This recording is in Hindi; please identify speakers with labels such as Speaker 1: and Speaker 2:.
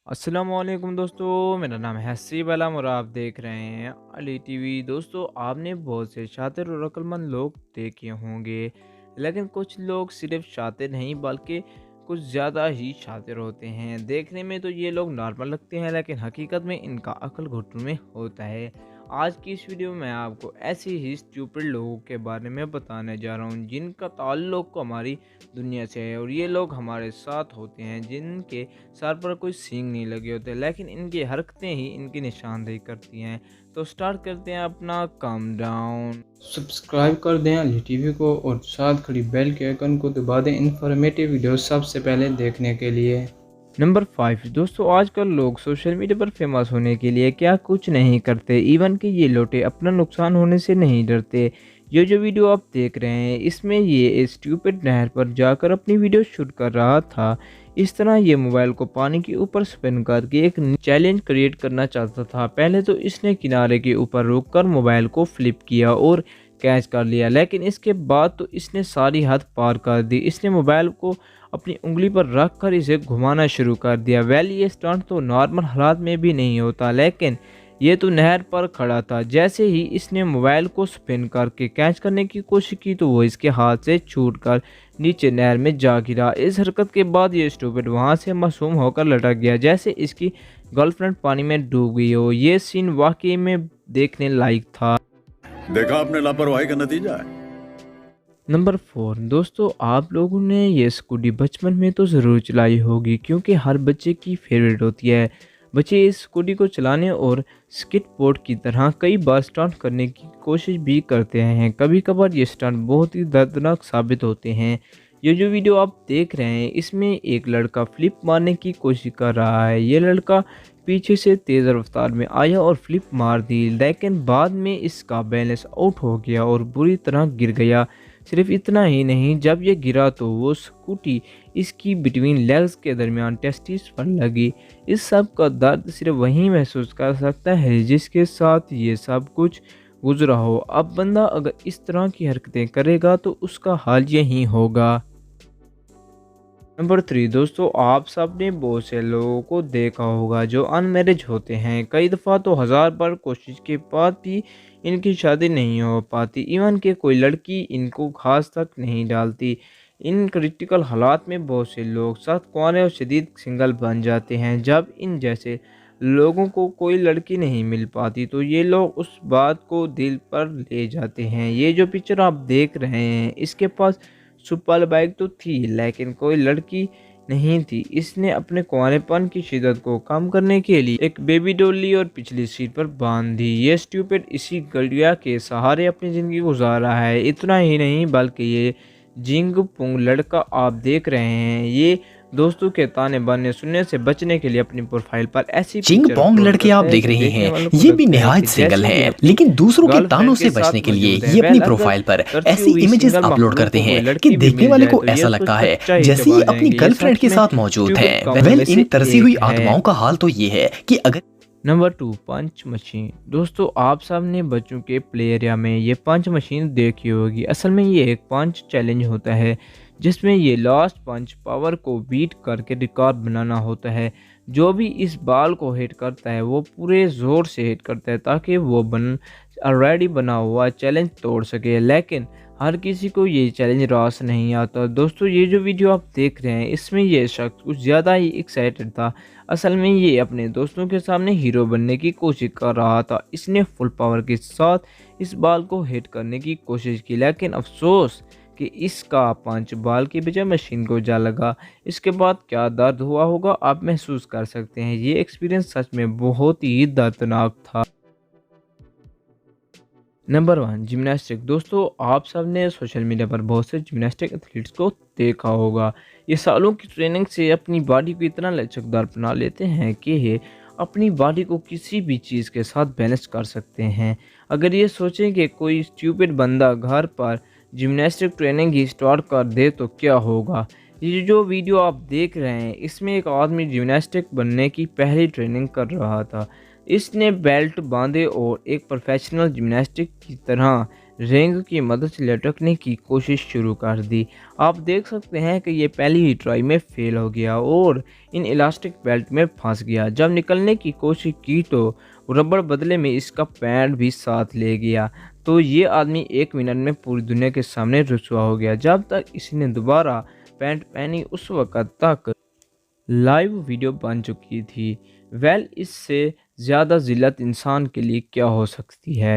Speaker 1: अस्सलामुअलैकुम दोस्तों, मेरा नाम है हसीब अलम और आप देख रहे हैं अली टीवी। दोस्तों, आपने बहुत से शातिर और अक्लमंद लोग देखे होंगे, लेकिन कुछ लोग सिर्फ शातिर नहीं बल्कि कुछ ज़्यादा ही शातिर होते हैं। देखने में तो ये लोग नॉर्मल लगते हैं, लेकिन हकीकत में इनका अक्ल घुटनों में होता है। आज की इस वीडियो में आपको ऐसे ही स्टूपिड लोगों के बारे में बताने जा रहा हूँ जिनका ताल्लुक हमारी दुनिया से है, और ये लोग हमारे साथ होते हैं जिनके सर पर कोई सींग नहीं लगे होते, लेकिन इनकी हरकतें ही इनकी निशानदेही करती हैं। तो स्टार्ट करते हैं अपना काम डाउन।
Speaker 2: सब्सक्राइब कर दें अली टीवी को और साथ खड़ी बेल के आइकन को दबा दें इन्फॉर्मेटिव वीडियो सबसे पहले देखने के लिए।
Speaker 1: नंबर 5 दोस्तों, आजकल लोग सोशल मीडिया पर फेमस होने के लिए क्या कुछ नहीं करते। इवन कि ये लोटे अपना नुकसान होने से नहीं डरते। ये जो वीडियो आप देख रहे हैं, इसमें ये स्टूपिड नहर पर जाकर अपनी वीडियो शूट कर रहा था। इस तरह ये मोबाइल को पानी के ऊपर स्पिन करके एक चैलेंज क्रिएट करना चाहता था। पहले तो इसने किनारे के ऊपर रुककर मोबाइल को फ्लिप किया और कैच कर लिया, लेकिन इसके बाद तो इसने सारी हद पार कर दी। इसने मोबाइल को अपनी उंगली पर रख कर इसे घुमाना शुरू कर दिया। वेल, ये स्टंट तो नॉर्मल हालात में भी नहीं होता, लेकिन ये तो नहर पर खड़ा था। जैसे ही इसने मोबाइल को स्पिन करके कैच करने की कोशिश की तो वो इसके हाथ से छूट कर नीचे नहर में जा गिरा। इस हरकत के बाद ये स्टूपिड वहाँ से मासूम होकर लटक गया, जैसे इसकी गर्लफ्रेंड पानी में डूब गई हो। ये सीन वाकई में देखने लायक था।
Speaker 3: देखा आपने लापरवाही का नतीजा है।
Speaker 1: नंबर 4 दोस्तों, आप लोगों ने ये स्कूटी बचपन में तो ज़रूर चलाई होगी, क्योंकि हर बच्चे की फेवरेट होती है। बच्चे इस स्कूटी को चलाने और स्किट बोर्ड की तरह कई बार स्टंट करने की कोशिश भी करते हैं। कभी कभार ये स्टंट बहुत ही दर्दनाक साबित होते हैं। ये जो वीडियो आप देख रहे हैं, इसमें एक लड़का फ्लिप मारने की कोशिश कर रहा है। ये लड़का पीछे से तेज़ रफ्तार में आया और फ्लिप मार दी, लेकिन बाद में इसका बैलेंस आउट हो गया और बुरी तरह गिर गया। सिर्फ इतना ही नहीं, जब ये गिरा तो वो स्कूटी इसकी बिटवीन लेग्स के दरमियान टेस्टिस पर लगी। इस सब का दर्द सिर्फ वही महसूस कर सकता है जिसके साथ ये सब कुछ गुजरा हो। अब बंदा अगर इस तरह की हरकतें करेगा तो उसका हाल यही होगा। नंबर 3 दोस्तों, आप सब ने बहुत से लोगों को देखा होगा जो अनमैरिज होते हैं। कई दफ़ा तो हज़ार बार कोशिश के बाद भी इनकी शादी नहीं हो पाती। इवन के कोई लड़की इनको घास तक नहीं डालती। इन क्रिटिकल हालात में बहुत से लोग सख्त कुंवारे और शदीद सिंगल बन जाते हैं। जब इन जैसे लोगों को कोई लड़की नहीं मिल पाती तो ये लोग उस बात को दिल पर ले जाते हैं। ये जो पिक्चर आप देख रहे हैं, इसके पास सुपर बाइक तो थी, लेकिन कोई लड़की नहीं थी। इसने अपने कुंवारेपन की शिद्दत को कम करने के लिए एक बेबी डॉल ली और पिछली सीट पर बांध दी। ये स्टूपिड इसी गलिया के सहारे अपनी ज़िंदगी गुजार रहा है। इतना ही नहीं, बल्कि ये जिंग पुंग लड़का आप देख रहे हैं, ये दोस्तों के ताने बाने सुनने से बचने के लिए अपनी प्रोफाइल पर ऐसी
Speaker 4: चिंग
Speaker 1: पिक्चर
Speaker 4: पोंग
Speaker 1: अपलोड
Speaker 4: लड़के
Speaker 1: करता
Speaker 4: आप
Speaker 1: है
Speaker 4: देख
Speaker 1: कि
Speaker 4: रहे
Speaker 1: देखने
Speaker 4: हैं,
Speaker 1: वालों को
Speaker 4: ये भी
Speaker 1: लगता है
Speaker 4: निहायत
Speaker 1: कि
Speaker 4: सिंगल
Speaker 1: जैसे ये
Speaker 4: है,
Speaker 1: अपनी
Speaker 4: लेकिन दूसरों के
Speaker 1: गर्लफ्रेंड
Speaker 4: तानों
Speaker 1: के
Speaker 4: से
Speaker 1: साथ
Speaker 4: बचने के लिए
Speaker 1: मौजूद है।
Speaker 4: ये अपनी
Speaker 1: वेल, अगर
Speaker 4: प्रोफाइल पर
Speaker 1: करती
Speaker 4: ऐसी
Speaker 1: हुई
Speaker 4: इमेजेस
Speaker 1: सिंगल
Speaker 4: अपलोड
Speaker 1: मखलूक
Speaker 4: करते
Speaker 1: को कोई
Speaker 4: हैं
Speaker 1: लड़की
Speaker 4: कि
Speaker 1: भी
Speaker 4: देखने
Speaker 1: मिल
Speaker 4: वाले
Speaker 1: जाए
Speaker 4: को
Speaker 1: तो ये
Speaker 4: ऐसा
Speaker 1: तो
Speaker 4: लगता है
Speaker 1: सच्चा ही
Speaker 4: जैसे
Speaker 1: चबा
Speaker 4: ये अपनी
Speaker 1: जाएंगे। ये
Speaker 4: गर्लफ्रेंड
Speaker 1: सच
Speaker 4: के
Speaker 1: में
Speaker 4: साथ मौजूद
Speaker 1: स्टूपिड
Speaker 4: है।
Speaker 1: कमरों में
Speaker 4: इन
Speaker 1: से
Speaker 4: तरसी हुई
Speaker 1: एक है।
Speaker 4: आत्माओं का हाल तो ये है कि अगर
Speaker 1: नंबर 2 पंच मशीन दोस्तों, आप सब ने बच्चों के प्ले एरिया में ये पंच मशीन देखी होगी। असल में ये एक पंच चैलेंज होता है जिसमें ये लास्ट पंच पावर को बीट करके रिकॉर्ड बनाना होता है। जो भी इस बाल को हिट करता है वो पूरे ज़ोर से हिट करता है ताकि वो ऑलरेडी बना हुआ चैलेंज तोड़ सके, लेकिन हर किसी को ये चैलेंज रास नहीं आता। दोस्तों, ये जो वीडियो आप देख रहे हैं, इसमें ये शख्स कुछ ज़्यादा ही एक्साइटेड था। असल में ये अपने दोस्तों के सामने हीरो बनने की कोशिश कर रहा था। इसने फुल पावर के साथ इस बाल को हिट करने की कोशिश की, लेकिन अफसोस कि इसका पंच बाल की बजाय मशीन को जा लगा। इसके बाद क्या दर्द हुआ होगा आप महसूस कर सकते हैं। ये एक्सपीरियंस सच में बहुत ही दर्दनाक था। नंबर 1 जिम्नास्टिक दोस्तों, आप सब ने सोशल मीडिया पर बहुत से जिम्नास्टिक एथलीट्स को देखा होगा। ये सालों की ट्रेनिंग से अपनी बॉडी को इतना लचकदार बना लेते हैं कि ये अपनी बॉडी को किसी भी चीज़ के साथ बैलेंस कर सकते हैं। अगर ये सोचें कि कोई स्टूपिड बंदा घर पर जिम्नास्टिक ट्रेनिंग ही स्टार्ट कर दे तो क्या होगा। ये जो वीडियो आप देख रहे हैं, इसमें एक आदमी जिम्नास्टिक बनने की पहली ट्रेनिंग कर रहा था। इसने बेल्ट बांधे और एक प्रोफेशनल जिम्नास्टिक की तरह रिंग की मदद से लटकने की कोशिश शुरू कर दी। आप देख सकते हैं कि ये पहली ही ट्राई में फेल हो गया और इन इलास्टिक बेल्ट में फंस गया। जब निकलने की कोशिश की तो रबड़ बदले में इसका पैंट भी साथ ले गया। तो ये आदमी 1 मिनट में पूरी दुनिया के सामने रुसवा हो गया। जब तक इसने दोबारा पैंट पहनी उस वक़्त तक लाइव वीडियो बन चुकी थी। वेल, इससे ज़्यादा ज़िल्लत इंसान के लिए क्या हो सकती है।